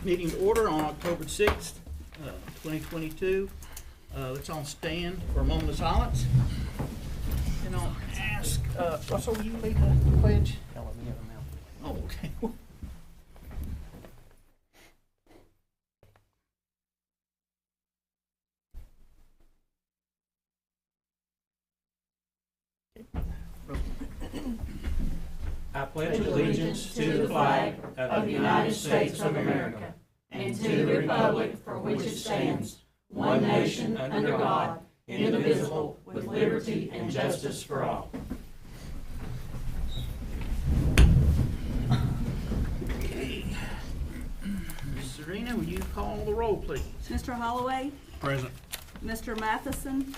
Meeting to order on October 6th, 2022. Let's all stand for a moment of silence. And I'll ask, Russell, will you lead the pledge? Y'all let me have a mouth. Oh, okay. I pledge allegiance to the flag of the United States of America and to the republic for which it stands, one nation under God, indivisible, with liberty and justice for all. Ms. Serena, will you call the roll, please? Mr. Holloway? Present. Mr. Matheson?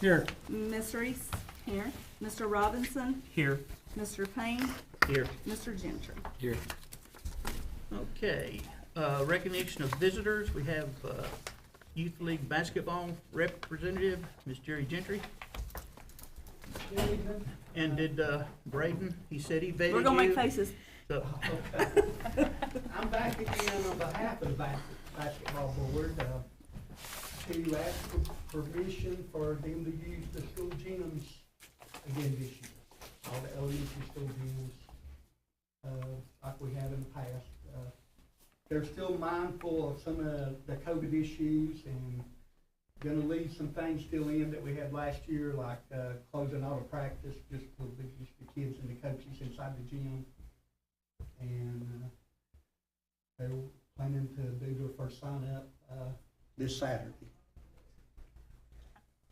Here. Ms. Reese? Here. Mr. Robinson? Here. Mr. Payne? Here. Mr. Gentry? Here. Okay, recognition of visitors. We have Youth League Basketball Representative, Ms. Jerry Gentry. And did Braden, he said he vetted you. We're gonna make faces. So, I'm back again on behalf of the basketball board to ask for permission for them to use the school gyms again this year. All the elementary school gyms, like we have in the past. They're still mindful of some of the COVID issues and gonna leave some things still in that we had last year, like closing auto practice, just for just the kids and the coaches inside the gym. And they're planning to do their first sign up this Saturday.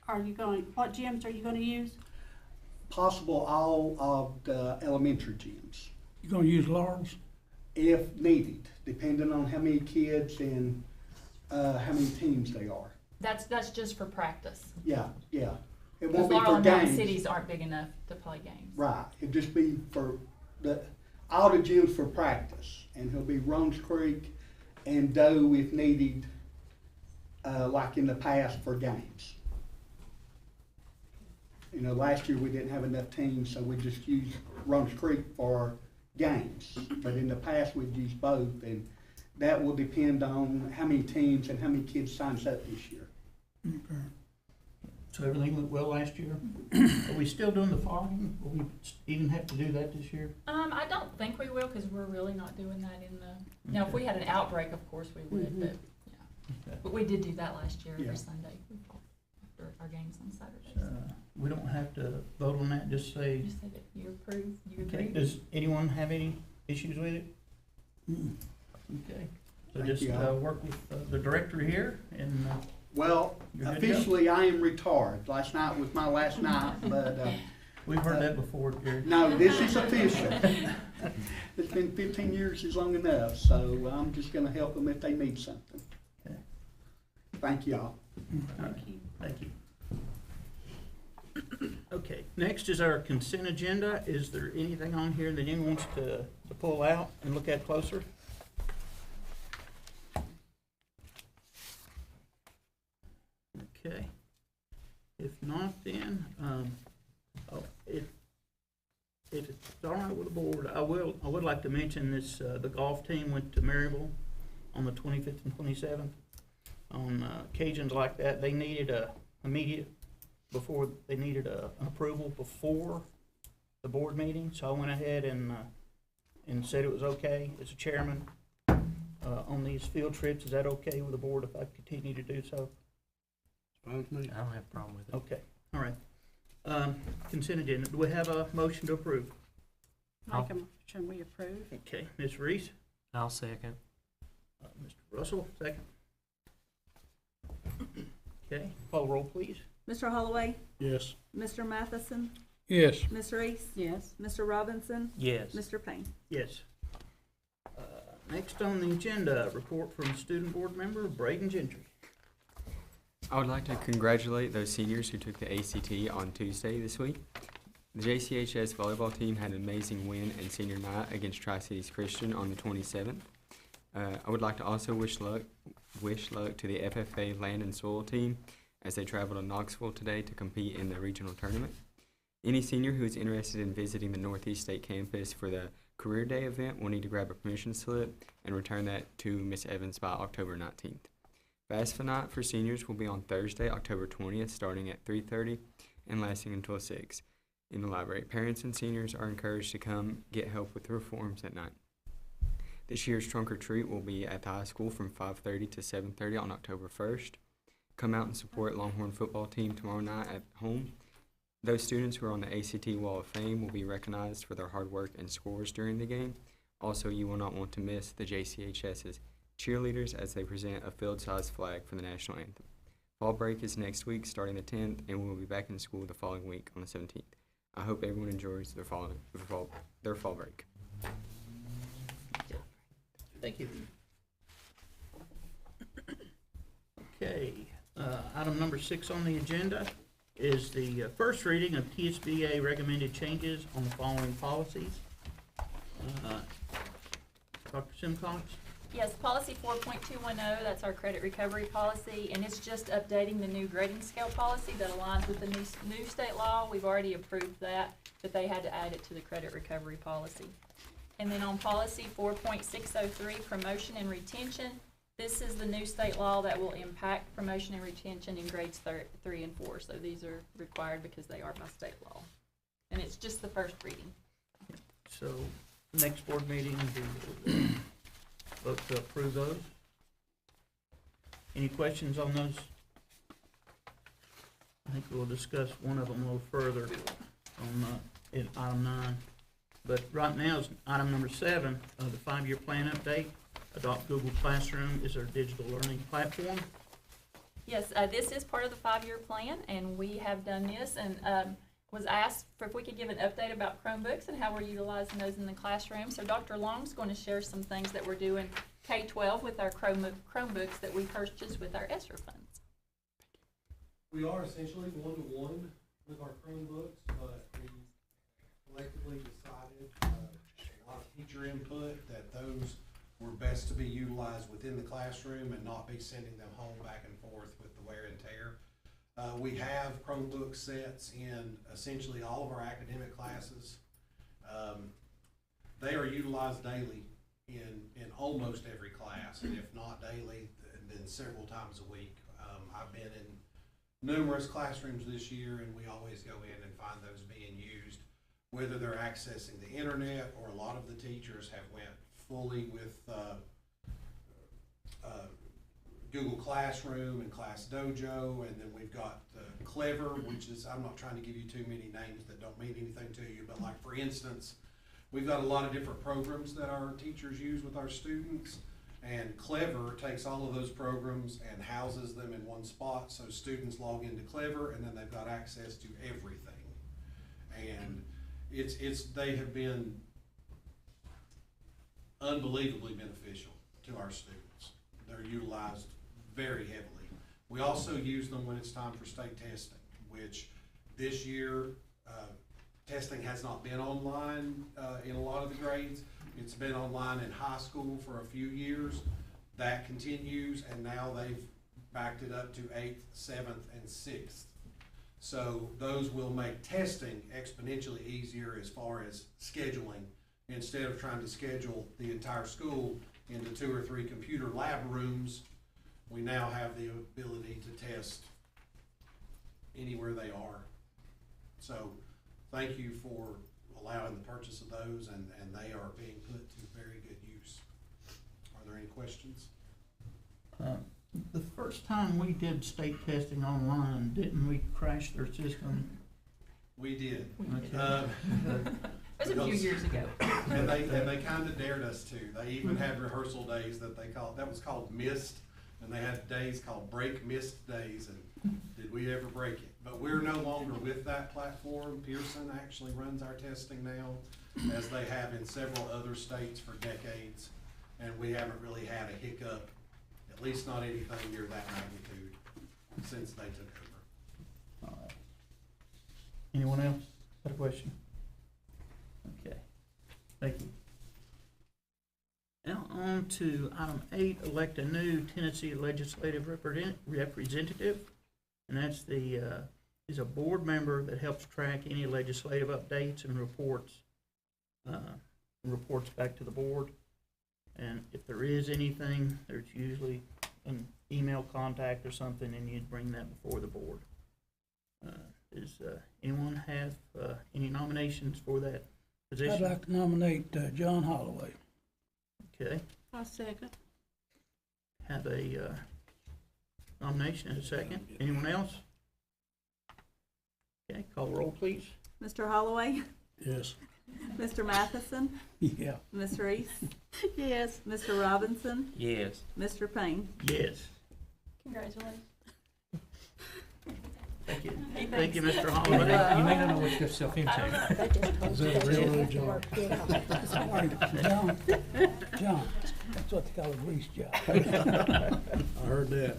What gyms are you gonna use? Possible all of the elementary gyms, You gonna use Laurel's? if needed, depending on how many kids and how many teams they are. That's just for practice. Yeah. It Because won't be Laurel for and Mountain games. cities aren't big enough to play games. Right, it'd just be for all the gyms for practice, and he'll be Rones Creek and Doe if needed, like in the past for games. You know, last year we didn't have enough teams, so we just used Rones Creek for games. But in the past, we'd use both, and that will depend on how many teams and how many kids signs up this year. Okay. so everything went well last year? Are we still doing the fogging? Will we even have to do that this year? I don't think we will, because we're really not doing that in the, now, if we had an outbreak, of course we would, but, yeah. Okay. But we did do that last year, Yeah. every Sunday, after our games on Saturdays. We don't have to vote on that, just say, Just say that you approve, you okay, agree. does anyone have any issues with it? Okay, so Thank just you all. work with the director here and Well, You're good to go. officially, I am retired. Last night was my last night, but we've heard that before, Gary. no, this is official. It's been 15 years is long enough, so I'm just gonna help them if they need something. Okay. Thank y'all. Thank you. Thank you. Okay, next is our consent agenda. Is there anything on here that anyone wants to pull out and look at closer? Okay. If not, then, if it's all right with the board, I would like to mention this, the golf team went to Maryville on the 25th and 27th. On occasions like that, they needed an approval before the board meeting, so I went ahead and said it was okay as a chairman on these field trips. Is that okay with the board if I continue to do so? I don't have a problem with it. Okay, all right. Consent agenda, do we have a motion to approve? Make a motion, we approve. Okay, Ms. Reese, I'll second. Mr. Russell, second. Okay, call roll, please. Mr. Holloway? Yes. Mr. Matheson? Yes. Ms. Reese? Yes. Mr. Robinson? Yes. Mr. Payne? Yes. Next on the agenda, report from student board member Braden Gentry. I would like to congratulate those seniors who took the ACT on Tuesday this week. The JCHS volleyball team had an amazing win in senior night against Tri-Cities Christian on the 27th. I would like to also wish luck to the FFA Land and Soil team as they travel to Knoxville today to compete in the regional tournament. Any senior who is interested in visiting the Northeast State campus for the Career Day event will need to grab a permission slip and return that to Ms. Evans by October 19th. FAFSA night for seniors will be on Thursday, October 20th, starting at 3:30 and lasting until 6 in the library. Parents and seniors are encouraged to come get help with their forms at night. This year's trunk or treat will be at the high school from 5:30 to 7:30 on October 1st. Come out and support Longhorn football team tomorrow night at home. Those students who are on the ACT Wall of Fame will be recognized for their hard work and scores during the game. Also, you will not want to miss the JCHS's cheerleaders as they present a field-sized flag for the national anthem. Fall break is next week, starting the 10th, and we will be back in school the following week on the 17th. I hope everyone enjoys their fall break. Thank you. Okay, item number 6 on the agenda is the first reading of TSBA recommended changes on the following policies. Dr. Simcox? Yes, policy 4.210, that's our credit recovery policy, and it's just updating the new grading scale policy that aligns with the new state law. We've already approved that, but they had to add it to the credit recovery policy. And then on policy 4.603, promotion and retention, this is the new state law that will impact promotion and retention in grades 3 and 4. So these are required because they are by state law. And it's just the first reading. So, next board meeting, we vote to approve those. Any questions on those? I think we'll discuss one of them a little further on in item 9. But right now is item number 7, the 5-year plan update. Adopt Google Classroom is our digital learning platform. Yes, this is part of the 5-year plan, and we have done this, and was asked if we could give an update about Chromebooks and how we're utilizing those in the classroom. So Dr. Long's going to share some things that we're doing K-12 with our Chromebooks that we purchased with our ESSER funds. We are essentially one-to-one with our Chromebooks, but we collectively decided, a lot of teacher input, that those were best to be utilized within the classroom and not be sending them home back and forth with the wear and tear. We have Chromebook sets in essentially all of our academic classes. They are utilized daily in almost every class, and if not daily, then several times a week. I've been in numerous classrooms this year, and we always go in and find those being used, whether they're accessing the internet, or a lot of the teachers have went fully with Google Classroom and Class Dojo, and then we've got Clever, which is, I'm not trying to give you too many names that don't mean anything to you, but like for instance, we've got a lot of different programs that our teachers use with our students, and Clever takes all of those programs and houses them in one spot, so students log into Clever and then they've got access to everything. And they have been unbelievably beneficial to our students. They're utilized very heavily. We also use them when it's time for state testing, which this year, testing has not been online in a lot of the grades. It's been online in high school for a few years. That continues, and now they've backed it up to 8th, 7th, and 6th. So those will make testing exponentially easier as far as scheduling. Instead of trying to schedule the entire school into 2 or 3 computer lab rooms, we now have the ability to test anywhere they are. So thank you for allowing the purchase of those, and they are being put to very good use. Are there any questions? The first time we did state testing online, didn't we crash their system? We did. Okay. It was a few years ago. And they kind of dared us to. They even had rehearsal days that was called missed, and they had days called break missed days, and did we ever break it? But we're no longer with that platform. Pearson actually runs our testing now, as they have in several other states for decades, and we haven't really had a hiccup, at least not anything near that magnitude, since they took over. All right. Anyone else have a question? Okay, thank you. Now on to item 8, elect a new Tennessee legislative representative. And that's is a board member that helps track any legislative updates and reports. and reports back to the board. And if there is anything, there's usually an email contact or something, and you'd bring that before the board. Does anyone have any nominations for that I'd position? like to nominate John Holloway. Okay, I'll second. have a nomination and a second. Anyone else? Okay, call roll, please. Mr. Holloway, Yes. Mr. Matheson, Yeah. Ms. Reese. Yes. Mr. Robinson, Yes. Mr. Payne. Yes. Congratulations. Thank you. Hey, Thank you, thanks. Mr. You Holloway. may not know what you got yourself into. Is that a railroad job? John, that's what they call a grease job. I heard that.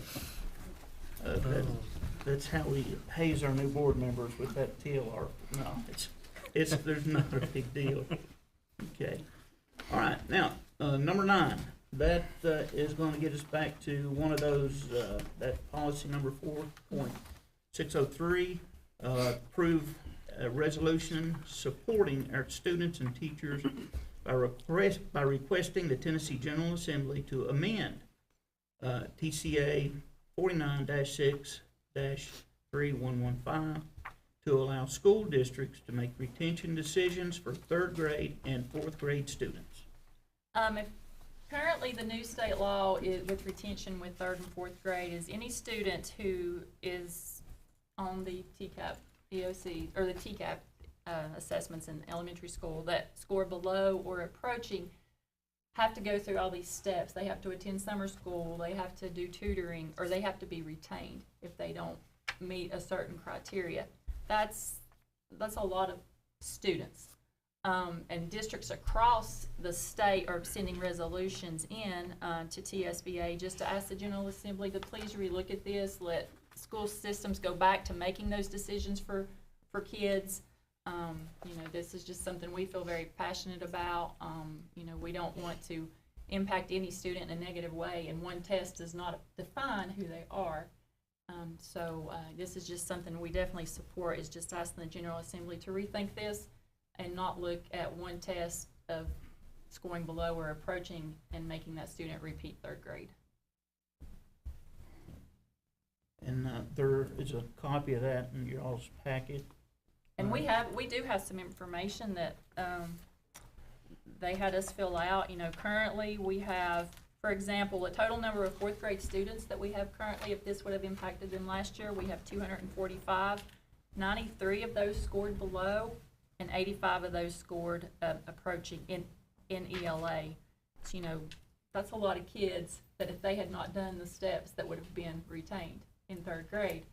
That's how we haze our new board members with that TLR. No, there's not a big deal. Okay. All right, now, number 9, that is going to get us back to one of those, that policy number 4.603, approve a resolution supporting our students and teachers by requesting the Tennessee General Assembly to amend TCA 49-6-3115 to allow school districts to make retention decisions for 3rd grade and 4th grade students. Currently, the new state law with retention with 3rd and 4th grade is any student who is on the TCAP EOC, or the TCAP assessments in elementary school that score below or approaching have to go through all these steps. They have to attend summer school, they have to do tutoring, or they have to be retained if they don't meet a certain criteria. That's a lot of students. And districts across the state are sending resolutions in to TSBA just to ask the General Assembly to please relook at this, let school systems go back to making those decisions for kids. This is just something we feel very passionate about. We don't want to impact any student in a negative way, and one test does not define who they are. So this is just something we definitely support, is just asking the General Assembly to rethink this and not look at one test of scoring below or approaching and making that student repeat 3rd grade. And there is a copy of that in your all's packet. And we do have some information that they had us fill out. Currently we have, for example, a total number of 4th grade students that we have currently. If this would have impacted them last year, we have 245. 93 of those scored below, and 85 of those scored approaching in ELA. So, that's a lot of kids that if they had not done the steps, that would have been retained in 3rd grade.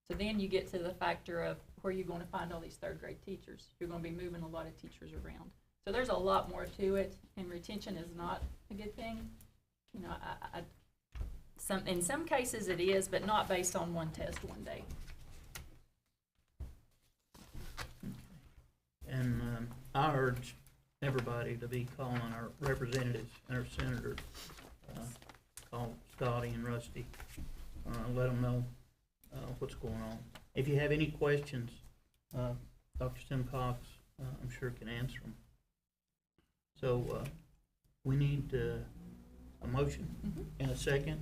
So then you get to the factor of where you're going to find all these 3rd grade teachers. You're going to be moving a lot of teachers around. So there's a lot more to it, and retention is not a good thing. In some cases it is, but not based on one test one day. And I urge everybody to be calling our representatives and our senators, call Scotty and Rusty, let them know what's going on. If you have any questions, Dr. Simcox, I'm sure can answer them. So we need a motion and a second.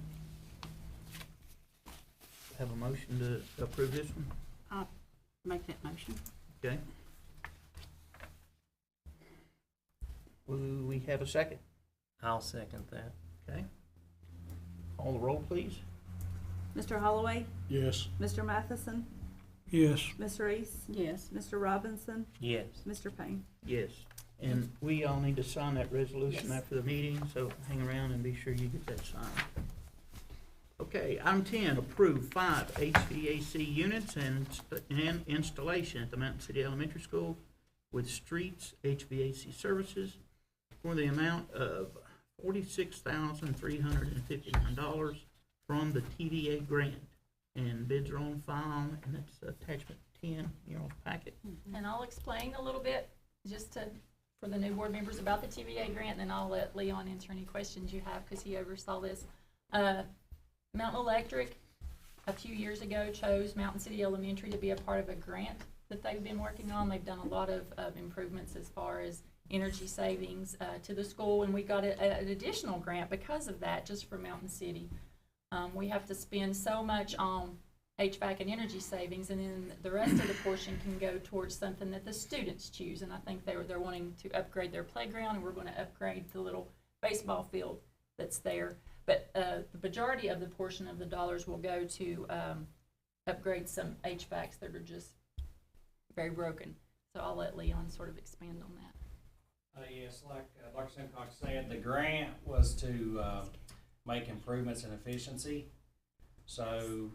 Have a motion to approve this one? I'll make that motion. Okay. Will we have a second? I'll second that. Okay. Call the roll, please. Mr. Holloway, Yes. Mr. Matheson, Yes. Ms. Reese. Yes. Mr. Robinson, Yes. Mr. Payne. Yes. And we all need to sign that resolution Yes. after the meeting, so hang around and be sure you get that signed. Okay, item 10, approve 5 HVAC units and installation at the Mountain City Elementary School with Streets HVAC Services for the amount of $46,359 from the TVA grant. And bids are on file, and that's attachment 10 in your packet. And I'll explain a little bit for the new board members about the TVA grant, and then I'll let Leon answer any questions you have because he oversaw this. Mountain Electric, a few years ago, chose Mountain City Elementary to be a part of a grant that they've been working on. They've done a lot of improvements as far as energy savings to the school, and we got an additional grant because of that, just for Mountain City. We have to spend so much on HVAC and energy savings, and then the rest of the portion can go towards something that the students choose. And I think they're wanting to upgrade their playground, and we're going to upgrade the little baseball field that's there. But the majority of the portion of the dollars will go to upgrade some HVACs that are just very broken. So I'll let Leon sort of expand on that. Yes, like Dr. Simcox said, the grant was to make improvements in efficiency. So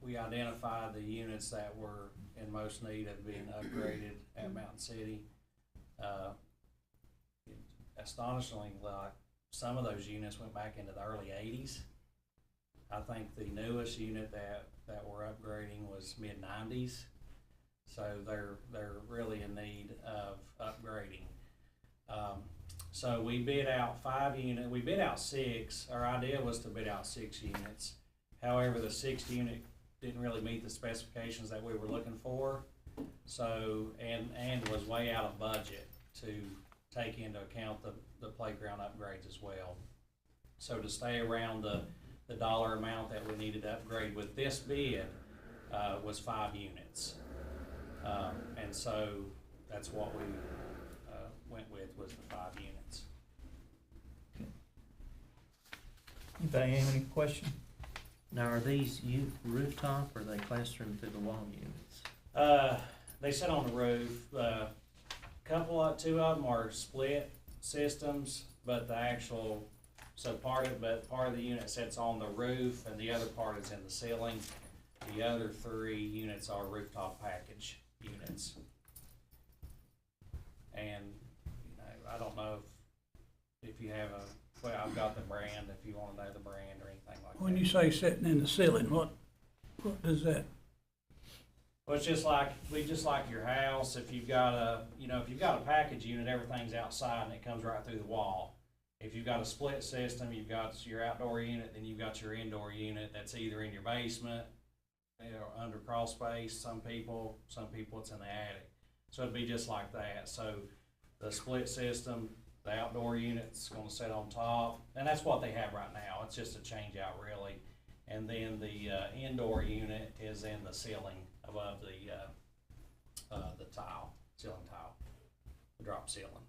we identified the units that were in most need of being upgraded at Mountain City. Astonishingly, like, some of those units went back into the early 80s. I think the newest unit that we're upgrading was mid-90s. So they're really in need of upgrading. So we bid out 5 units. We bid out 6. Our idea was to bid out 6 units. However, the 6th unit didn't really meet the specifications that we were looking for. So, and was way out of budget to take into account the playground upgrades as well. So to stay around the dollar amount that we needed to upgrade with this bid was 5 units. And so that's what we went with, was the 5 units. Anybody have any questions? Now, are these rooftop or are they classroom through the wall units? They sit on the roof. Two of them are split systems, but part of the unit sits on the roof and the other part is in the ceiling. The other 3 units are rooftop package units. And, I don't know if you have I've got the brand, if you want to know the brand or anything like that. When you say sitting in the ceiling, what does that? Well, it's just like your house. If you've got a package unit, everything's outside and it comes right through the wall. If you've got a split system, you've got your outdoor unit, then you've got your indoor unit that's either in your basement, under crawl space. Some people it's in the attic. So it'd be just like that. So the split system, the outdoor unit's going to sit on top, and that's what they have right now. It's just a change out, really. And then the indoor unit is in the ceiling above the ceiling tile, the drop ceiling.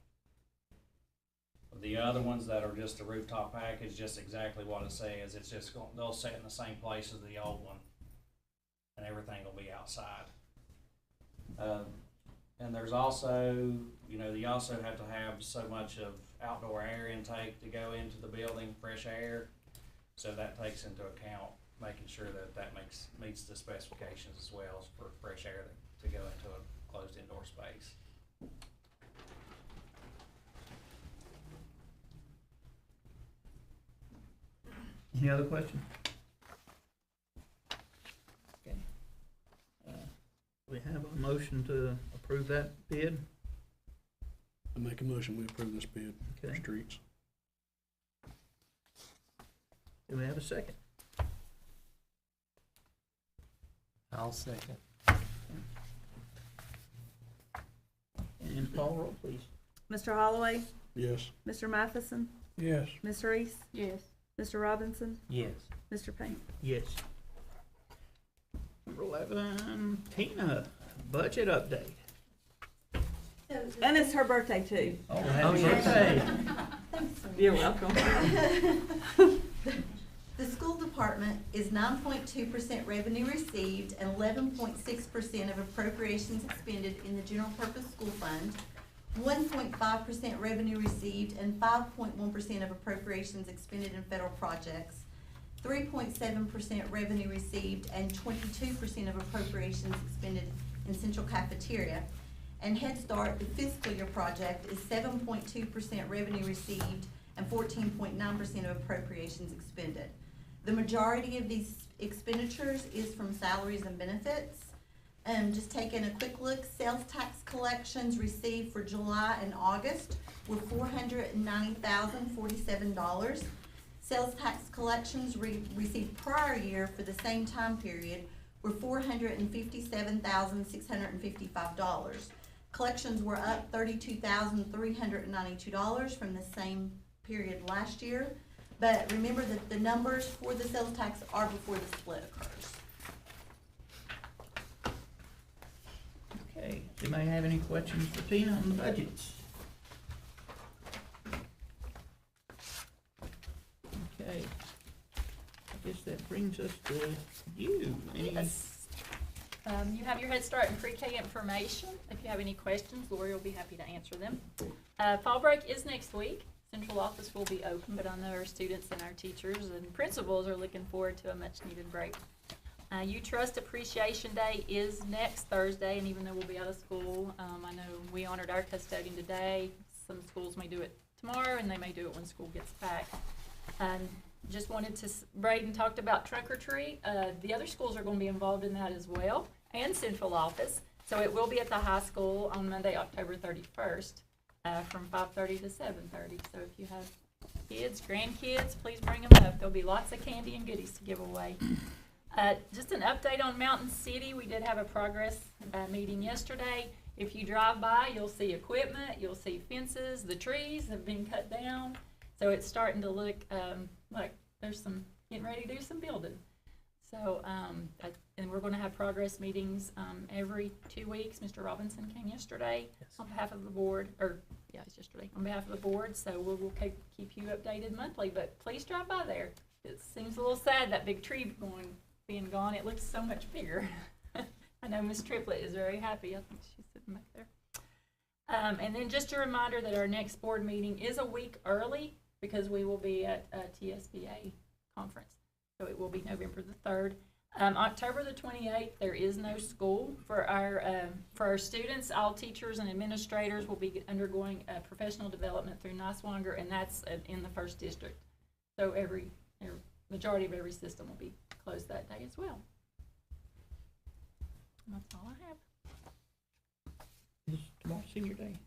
The other ones that are just a rooftop package, just exactly what it says. It's just they'll sit in the same place as the old one, and everything will be outside. And there's also, you also have to have so much of outdoor air intake to go into the building, fresh air. So that takes into account making sure that meets the specifications as well as for fresh air to go into a closed indoor space. Any other questions? Okay. We have a motion to approve that bid. I make a motion, we approve this bid for Okay. streets. Do we have a second? I'll second. And call roll, please. Mr. Holloway, Yes. Mr. Matheson, Yes. Ms. Reese, Yes. Mr. Robinson, Yes. Mr. Payne. Yes. Number 11, Tina, budget update. And it's her birthday too. Oh, happy birthday. You're welcome. The school department is 9.2% revenue received and 11.6% of appropriations expended in the general purpose school fund, 1.5% revenue received and 5.1% of appropriations expended in federal projects, 3.7% revenue received and 22% of appropriations expended in central cafeteria. And Head Start, the fiscal year project, is 7.2% revenue received and 14.9% of appropriations expended. The majority of these expenditures is from salaries and benefits. Just taking a quick look, sales tax collections received for July and August were $490,047. Sales tax collections received prior year for the same time period were $457,655. Collections were up $32,392 from the same period last year. But remember that the numbers for the sales tax are before the split occurs. Okay, does anybody have any questions for Tina on the budgets? Okay, I guess that brings us to you. Any- Yes. You have your Head Start and Pre-K information. If you have any questions, Lori will be happy to answer them. Fall break is next week. Central office will be open, but I know our students and our teachers and principals are looking forward to a much-needed break. U-Trust Appreciation Day is next Thursday, and even though we'll be out of school, I know we honored our custodian today. Some schools may do it tomorrow, and they may do it when school gets back. Just wanted to, Braden talked about trunk or treat. The other schools are going to be involved in that as well, and central office. So it will be at the high school on Monday, October 31st, from 5:30 to 7:30. So if you have kids, grandkids, please bring them up. There'll be lots of candy and goodies to give away. Just an update on Mountain City. We did have a progress meeting yesterday. If you drive by, you'll see equipment, you'll see fences, the trees have been cut down. So it's starting to look like there's getting ready to do some building. So, and we're going to have progress meetings every 2 weeks. Mr. Robinson came yesterday on behalf of the board, or yeah, it's yesterday, on behalf of the board. So we'll keep you updated monthly, but please drive by there. It seems a little sad, that big tree being gone. It looks so much bigger. I know Miss Triplett is very happy. I think she's sitting back there. And then just a reminder that our next board meeting is a week early because we will be at a TSBA conference. So it will be November the 3rd. October the 28th, there is no school for our students. All teachers and administrators will be undergoing professional development through Niswonger, and that's in the 1st district. So majority of every system will be closed that day as well. And that's all I have. Is tomorrow senior day?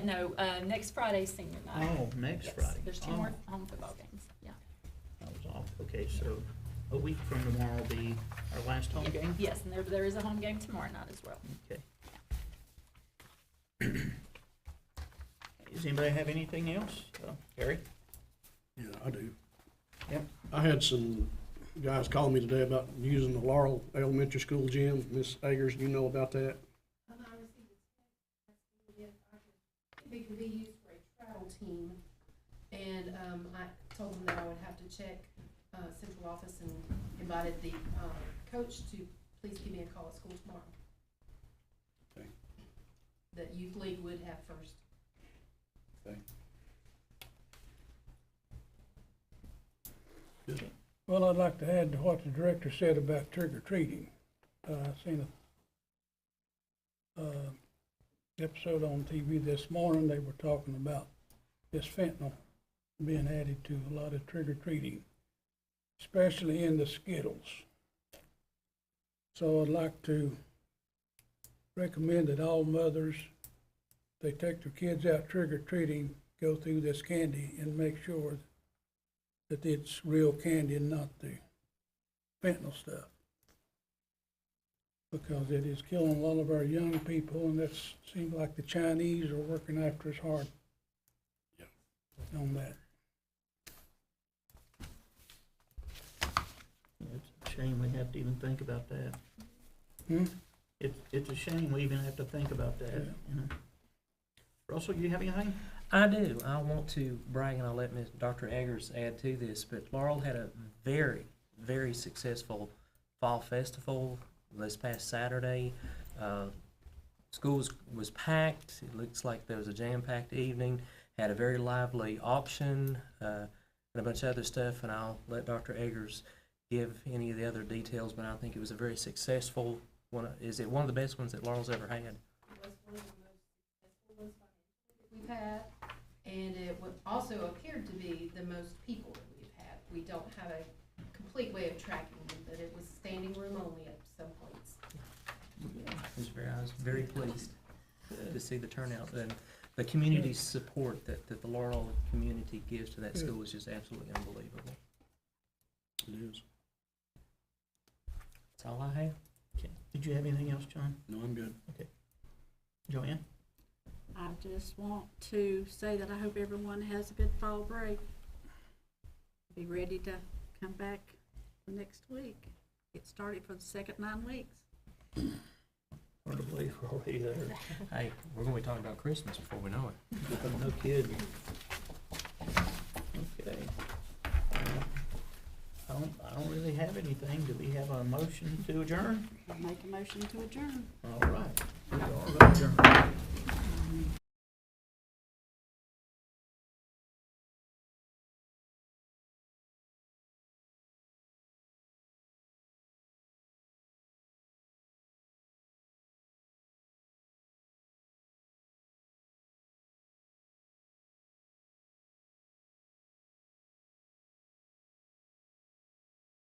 No, next Friday's senior night. Oh, next Yes, Friday. There's 2 more home football games, yeah. I was off. Okay, so a week from tomorrow will be our last home game? Yes, and there is a home game tomorrow night as well. Okay. Does anybody have anything else? Gary? Yeah, I do. Yep. I had some guys call me today about using the Laurel Elementary School gym. Miss Agers, do you know about that? I received it can be used for a travel team, and I told them that I would have to check central office and invited the coach to please give me a call at school tomorrow. Okay. The youth league would have first. Okay. Well, I'd like to add to what the director said about trick-or-treating. I seen a episode on TV this morning. They were talking about this fentanyl being added to a lot of trick-or-treating, especially in the Skittles. So I'd like to recommend that all mothers, they take their kids out trick-or-treating, go through this candy and make sure that it's real candy and not the fentanyl stuff. Because it is killing a lot of our young people, and that seems like the Chinese are working after us hard on that. It's a shame we have to even think about that. It's a shame we even have to think about that, you know. Russell, you have anything? I do. I want to brag, and I'll let Dr. Eggers add to this, but Laurel had a very, very successful fall festival this past Saturday. School was packed. It looks like there was a jam-packed evening. Had a very lively auction and a bunch of other stuff, and I'll let Dr. Eggers give any of the other details, but I think it was a very successful one. Is it one of the best ones that Laurel's ever had? It was one of the most successful ones we've had, and it also appeared to be the most people that we've had. We don't have a complete way of tracking them, but it was standing room only at some points. I was very pleased to see the turnout and the community support that the Laurel community gives to that school is just absolutely unbelievable. It is. That's all I have. Okay. Did you have anything else, John? No, I'm good. Okay. Joanne? I just want to say that I hope everyone has a good fall break. Be ready to come back the next week. Get started for the second 9 weeks. Hard to believe we're already there. Hey, we're gonna be talking about Christmas before we know it. No kidding. Okay. I don't really have anything. Do we have a motion to adjourn? I'll make a motion to adjourn. All right. We are adjourned.